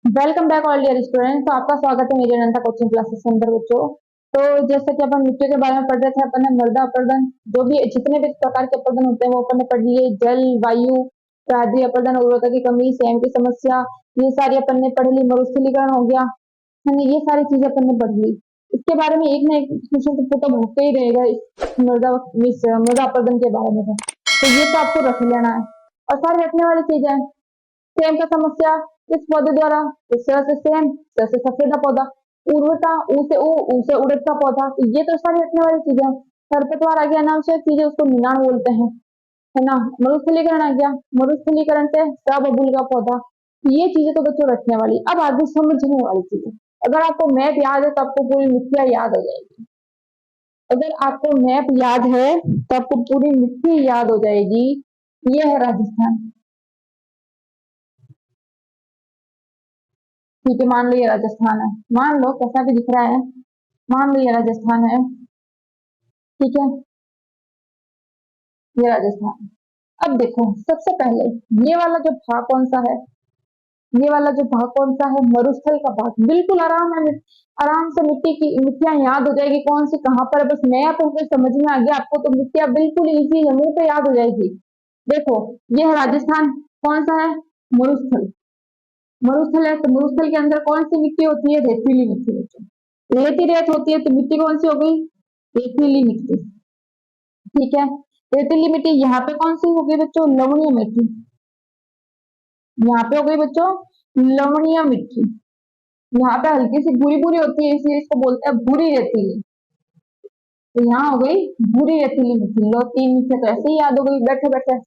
Welcome back all dear student. तो आपका स्वागत है मेरे अनंता कोचिंग क्लासेस के अंदर बच्चों। तो जैसे कि अपन मिट्टी के बारे में पढ़ रहे थे, अपन ने मृदा अपरदन, जो भी जितने भी प्रकार के अपरदन होते हैं वो अपन ने पढ़ लिए। जल, वायु, प्रादि अपरदन, उर्वरता की कमी, स्वयं की समस्या, ये सारी अपन ने पढ़ ली। मरुस्थलीकरण हो गया, है ना, ये सारी चीजें अपन ने पढ़ ली। इसके बारे में एक ना एक क्वेश्चन तो पुटअप होते ही रहेगा इस मृदा अपरदन के बारे में। तो ये तो आपको रख लेना है और सारी रखने वाली चीजें। सेम का समस्या किस पौधे द्वारा? तो स से सेम, स से सफेदा पौधा। उर्वरता, ऊ से ऊ से उड़द का पौधा। तो ये तो सारी रखने वाली चीजें हैं। खरपतवार आ गया नाम से चीजें, उसको निनाण बोलते हैं, है ना। मरुस्थलीकरण आ गया, मरुस्थलीकरण से सबबुल का पौधा। तो ये चीजें तो बच्चों रखने वाली। अब आगे समझने वाली चीजें। अगर आपको मैप याद है तो आपको पूरी मिट्टियां याद हो जाएगी। अगर आपको मैप याद है तो आपको पूरी मिट्टी याद हो जाएगी। ये है राजस्थान। ठीक है, मान लो ये राजस्थान है। मान लो कैसा भी दिख रहा है, मान लो ये राजस्थान है। ठीक है, ये राजस्थान है। अब देखो, सबसे पहले ये वाला जो भाग कौन सा है? ये वाला जो भाग कौन सा है? मरुस्थल का भाग। बिल्कुल आराम है, आराम से मिट्टी की मिट्टियां याद हो जाएगी कौन सी कहाँ पर है। बस मैप उनको समझ में आ गया आपको तो मिट्टियां बिल्कुल इजी है, मुंह पे याद हो जाएगी। देखो, ये है राजस्थान। कौन सा है? मरुस्थल। मरुस्थल है तो मरुस्थल के अंदर कौन सी मिट्टी होती है? रेतीली मिट्टी होती है। रेती रेत होती है तो मिट्टी कौन सी हो गई? रेतीली मिट्टी। ठीक है, रेतीली मिट्टी। यहाँ पे कौन सी हो गई बच्चों? लवणीय मिट्टी। यहाँ पे हो गई बच्चों लवणीय मिट्टी। यहाँ पे हल्की सी भूरी भूरी होती है, इसलिए इसको बोलते हैं भूरी रेतीली। तो यहाँ हो गई भूरी रेतीली मिट्टी। लो, तीन मिट्टी तो ऐसे ही याद हो गई बैठे बैठे।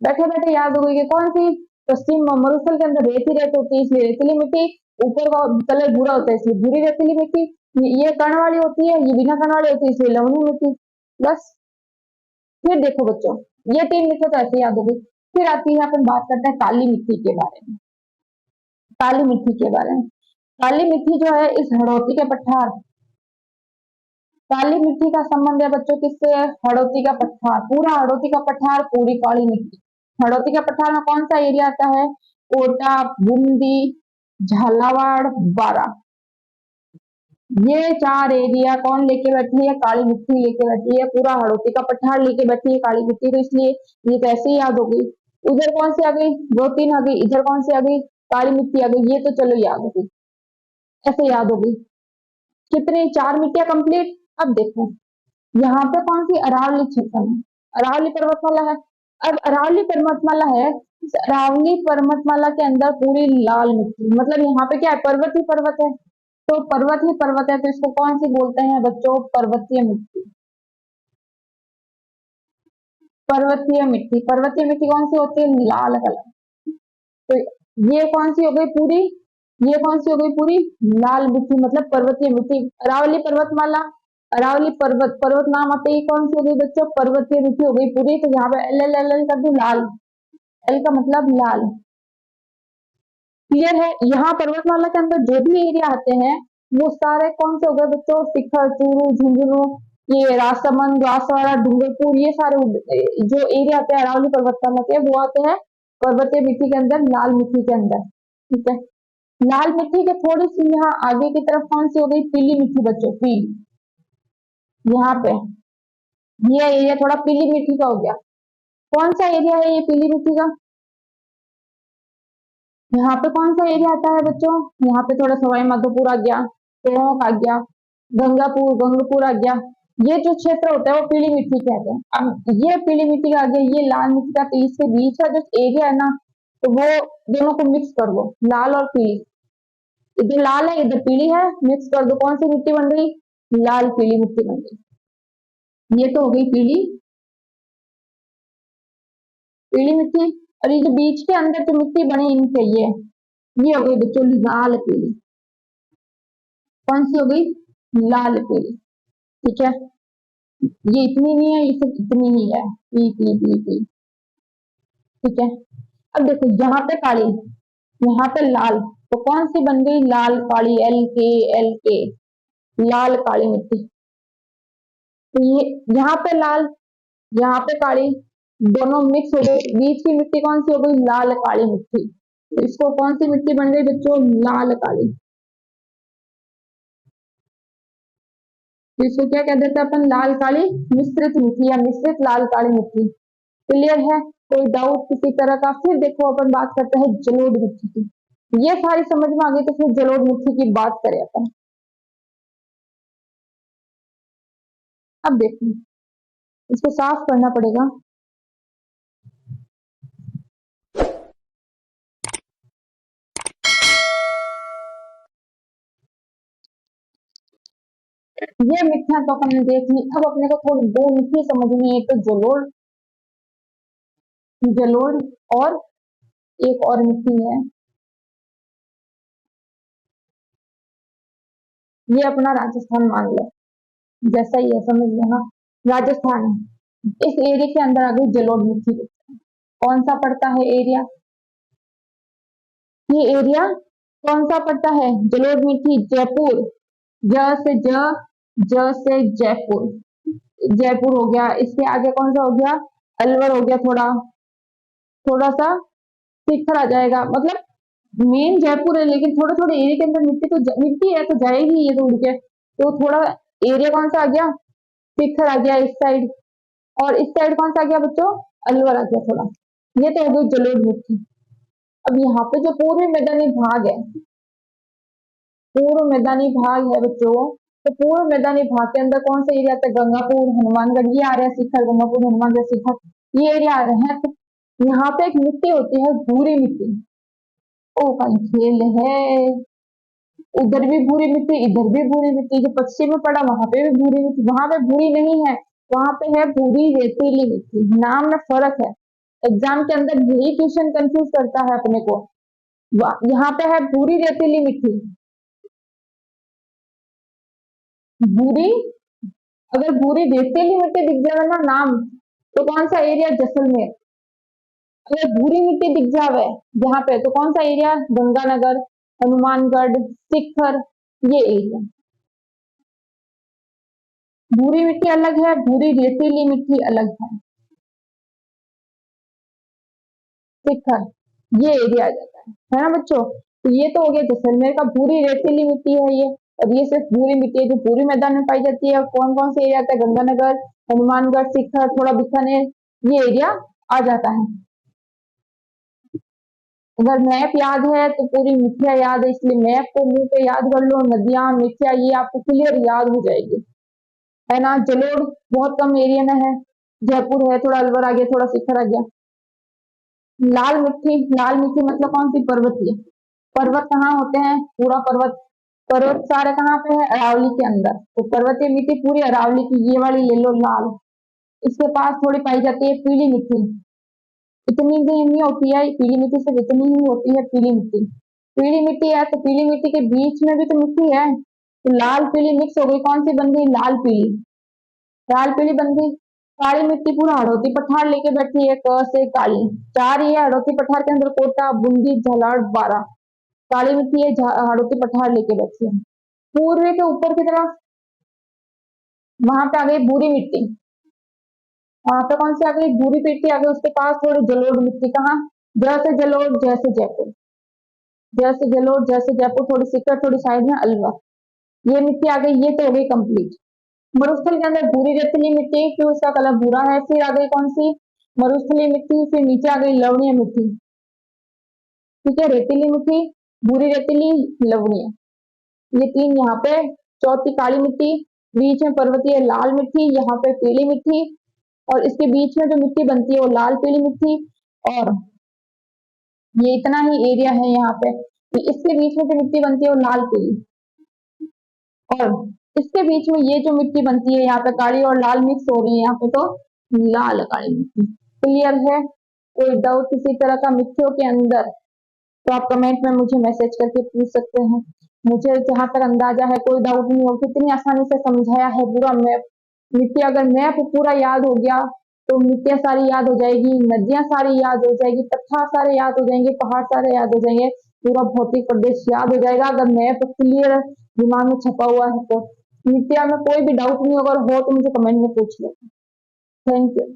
बैठे बैठे याद हो गई कि कौन सी? पश्चिम मरुस्थल के अंदर रेत ही रेत होती है, इसलिए रेतीली मिट्टी। ऊपर का कलर भूरा होता है, इसलिए भूरी रेतीली मिट्टी। ये कण वाली होती है, ये बिना कण वाली होती है, इसलिए लवणीय मिट्टी। बस। फिर देखो बच्चों, ये तीन मिट्टी तो ऐसे याद हो गई। फिर आती है, अपन बात करते हैं काली मिट्टी के बारे में। काली मिट्टी के बारे में। काली मिट्टी जो है इस हड़ौती के पठार। काली मिट्टी का संबंध है बच्चों किससे? है हड़ौती का पठार। पूरा हड़ौती का पठार, पूरी काली मिट्टी। हड़ौती के पठार में कौन सा एरिया आता है? कोटा, बूंदी, झालावाड़, बारा। ये चार एरिया कौन लेके बैठी है? काली मिट्टी लेके बैठी है। पूरा हड़ौती का पठार लेके बैठी है काली मिट्टी, तो इसलिए ये तो ऐसे ही याद हो गई। उधर कौन सी आ गई? दो तीन आ गई। इधर कौन सी आ गई? काली मिट्टी आ गई। ये तो चलो याद हो गई, ऐसे याद हो गई। कितनी? चार मिट्टियां कंप्लीट। अब देखो, यहाँ पे कौन सी? अरावली क्षेत्र में अरावली पर्वतमाला है। अब अरावली पर्वतमाला है, इस अरावली पर्वतमाला के अंदर पूरी लाल मिट्टी। मतलब यहाँ पे क्या है? पर्वत ही पर्वत है। तो पर्वत ही पर्वत है, तो इसको कौन सी बोलते हैं बच्चों? पर्वतीय मिट्टी। पर्वतीय मिट्टी। पर्वतीय मिट्टी कौन सी होती है? लाल कलर। तो ये कौन सी हो गई पूरी? ये कौन सी हो गई पूरी? लाल मिट्टी, मतलब पर्वतीय मिट्टी। अरावली पर्वतमाला, अरावली पर्वत, पर्वत नाम आते ही कौन सी हो गई बच्चों? पर्वतीय मिट्टी हो गई पूरी। तो यहाँ पे एल एल एल एल कर दू, लाल। एल का मतलब लाल। क्लियर है? यहाँ पर्वतमाला के अंदर जो भी एरिया आते हैं वो सारे कौन से हो गए बच्चों? शिखर, चूरू, झुंझुनू, ये राजसमंद, बांसवाड़ा, डूंगरपुर, ये सारे जो एरिया आते हैं अरावली पर्वतमाला के, वो आते हैं पर्वतीय मिट्टी के अंदर, लाल मिट्टी के अंदर। ठीक है, लाल मिट्टी के थोड़ी सी यहाँ आगे की तरफ कौन सी हो गई? पीली मिट्टी बच्चों, पीली। यहाँ पे ये एरिया थोड़ा पीली मिट्टी का हो गया। कौन सा एरिया है ये पीली मिट्टी का? यहाँ पे कौन सा एरिया आता है बच्चों? यहाँ पे थोड़ा सवाई माधोपुर आ गया, टोंक आ गया, गंगापुर, गंगपुर आ गया। ये जो क्षेत्र होता है वो पीली मिट्टी कहते हैं। अब ये पीली मिट्टी का आ गया, ये लाल मिट्टी का। तो इसके बीच का जो एरिया है ना, तो वो दोनों को मिक्स कर दो, लाल और पीली। इधर लाल है, इधर पीली है, मिक्स कर दो, कौन सी मिट्टी बन गई? लाल पीली मिट्टी बन गई। ये तो हो गई पीली, पीली मिट्टी। और ये जो बीच के अंदर जो मिट्टी बनी इनसे, ये हो गई बच्चों लाल पीली। कौन सी हो गई? लाल पीली। ठीक है, ये इतनी नहीं है, ये सिर्फ इतनी ही है, पी पी पी पी। ठीक है, अब देखो यहाँ पे काली, यहाँ पे लाल, तो कौन सी बन गई? लाल काली, एल के, एल के, लाल काली मिट्टी। तो ये यहाँ पे लाल, यहाँ पे काली, दोनों मिक्स हो गए। बीच की मिट्टी कौन सी हो गई? लाल काली मिट्टी। तो इसको कौन सी मिट्टी बन गई बच्चों? लाल काली। तो इसको क्या कह देते हैं अपन? लाल काली मिश्रित मिट्टी या मिश्रित लाल काली मिट्टी। क्लियर है? कोई डाउट किसी तरह का? फिर देखो अपन बात करते हैं जलोढ़ मिट्टी की। ये सारी समझ में आ गई तो फिर जलोढ़ मिट्टी की बात करें अपन। अब देखो इसको साफ करना पड़ेगा। ये मिट्टियां तो अपन ने देख ली। अब अपने को थोड़ी दो मिट्टी समझनी है, तो जलोढ़, जलोढ़ और एक और मिट्टी है, ये अपना राजस्थान मान लो। जैसा ही है समझ लो ना, राजस्थान है। इस एरिया के अंदर आ गई जलोढ़ मिट्टी। कौन सा पड़ता है एरिया? ये एरिया कौन सा पड़ता है? जलोढ़ मिट्टी जयपुर। ज से ज से जयपुर, जयपुर हो गया। इसके आगे कौन सा हो गया? अलवर हो गया। थोड़ा थोड़ा सा सीकर आ जाएगा। मतलब मेन जयपुर है, लेकिन थोड़े थोड़े एरिया के अंदर मिट्टी तो मिट्टी है तो जाएगी ये तो उड़ के। तो थोड़ा एरिया कौन सा आ गया? सीकर आ गया इस साइड। और इस साइड कौन सा आ गया बच्चों? अलवर आ गया थोड़ा। ये तो हो गई जलोढ़ मिट्टी। अब यहाँ पे जो पूर्वी मैदानी भाग है, पूर्व मैदानी भाग है बच्चों, तो पूर्व मैदानी भाग के अंदर कौन सा एरिया आता है? गंगापुर, हनुमानगढ़, ये आ रहा है। शिखर, गंगापुर, हनुमानगढ़, शिखर, ये एरिया आ रहे हैं। तो यहाँ पे एक मिट्टी होती है भूरी मिट्टी। ओ कहीं खेल है, उधर भी भूरी मिट्टी, इधर भी भूरी मिट्टी। जो पश्चिम में पड़ा वहां पे भी भूरी मिट्टी, वहां पे भूरी नहीं है, वहां पे है भूरी रेतीली मिट्टी। नाम में फर्क है। एग्जाम के अंदर यही क्वेश्चन कंफ्यूज करता है अपने को। यहाँ पे है भूरी रेतीली मिट्टी। भूरी, अगर भूरी रेतीली मिट्टी दिख जाए ना नाम, तो कौन सा एरिया? जैसलमेर। अगर भूरी मिट्टी दिख जावे यहाँ पे, तो कौन सा एरिया? गंगानगर, हनुमानगढ़, शिखर, ये एरिया। भूरी मिट्टी अलग है, भूरी रेतीली मिट्टी अलग है। शिखर, ये एरिया आ जाता है ना बच्चों? तो ये तो हो गया जैसलमेर का। भूरी रेतीली मिट्टी है ये, और ये सिर्फ भूरी मिट्टी है जो पूरी मैदान में पाई जाती है। कौन कौन से एरिया आता है? गंगानगर, हनुमानगढ़, शिखर, थोड़ा बीकानेर, ये एरिया आ जाता है। अगर मैप याद है तो पूरी मिट्टियां याद है, इसलिए मैप को मुंह पे याद कर लो। नदियां, मिट्टियां, ये आपको क्लियर याद हो जाएगी, है ना? जलोढ़ बहुत कम एरिया में है, जयपुर है, थोड़ा अलवर आ गया, थोड़ा शिखर आ गया। लाल मिट्टी, लाल मिट्टी मतलब कौन सी? पर्वतीय। पर्वत कहाँ होते हैं? पूरा पर्वत, पर्वत सारे कहाँ पे है? अरावली के अंदर। तो पर्वतीय मिट्टी पूरी अरावली की, ये वाली ले लो लाल। इसके पास थोड़ी पाई जाती है पीली मिट्टी। इतनी भी नहीं होती है पीली मिट्टी, सिर्फ इतनी ही होती है पीली मिट्टी। पीली मिट्टी है तो पीली मिट्टी के बीच में भी तो मिट्टी है, तो लाल पीली मिक्स हो गई, कौन सी बन गई? लाल पीली। लाल पीली बन गई। काली मिट्टी पूरा हड़ौती पठार लेके बैठी है, क से काली। चार ही है हड़ौती पठार के अंदर, कोटा, बूंदी, झालाड़, बारा। काली मिट्टी है, हड़ौती पठार लेके बैठी है। पूर्वी के ऊपर की तरफ वहां पे आ गई भूरी मिट्टी। वहां पे कौन सी आ गई? भूरी मिट्टी आ गई। उसके पास थोड़ी जलोढ़ मिट्टी। कहाँ? जैसे जलोढ़, जैसे जयपुर, जैसे जलोढ़, जैसे जयपुर, थोड़ी सिक्कर, थोड़ी साइड में अलवर, ये मिट्टी आ गई। ये तो हो गई कंप्लीट। मरुस्थल के अंदर भूरी रेतीली मिट्टी, क्यों उसका कलर भूरा है। फिर आ गई कौन सी? मरुस्थली मिट्टी। फिर नीचे आ गई लवणीय मिट्टी। ठीक है, रेतीली मिट्टी, भूरी रेतीली, लवणीय, ये तीन यहाँ पे। चौथी काली मिट्टी, बीच में पर्वतीय लाल मिट्टी, यहाँ पे पीली मिट्टी, और इसके बीच में जो मिट्टी बनती है वो लाल पीली मिट्टी। और ये इतना ही एरिया है यहाँ पे, तो इसके बीच में जो मिट्टी बनती है वो लाल पीली, और इसके बीच में ये जो मिट्टी बनती है यहाँ पे काली और लाल मिक्स हो रही है यहाँ पे, तो लाल काली मिट्टी। क्लियर है? कोई डाउट किसी तरह का मिट्टियों के अंदर, तो आप कमेंट में मुझे मैसेज करके पूछ सकते हैं। मुझे जहां तक अंदाजा है कोई डाउट नहीं हो, कितनी आसानी से समझाया है पूरा मैप। मिट्टी, अगर मैप पूरा याद हो गया तो मिट्टियां सारी याद हो जाएगी, नदियां सारी याद हो जाएगी, पत्थर सारे याद हो जाएंगे, पहाड़ सारे याद हो जाएंगे, पूरा भौतिक प्रदेश याद हो जाएगा अगर मैप क्लियर दिमाग में छपा हुआ है तो। मिट्टिया में कोई भी डाउट नहीं होगा, हो तो मुझे कमेंट में पूछ लो। Thank you.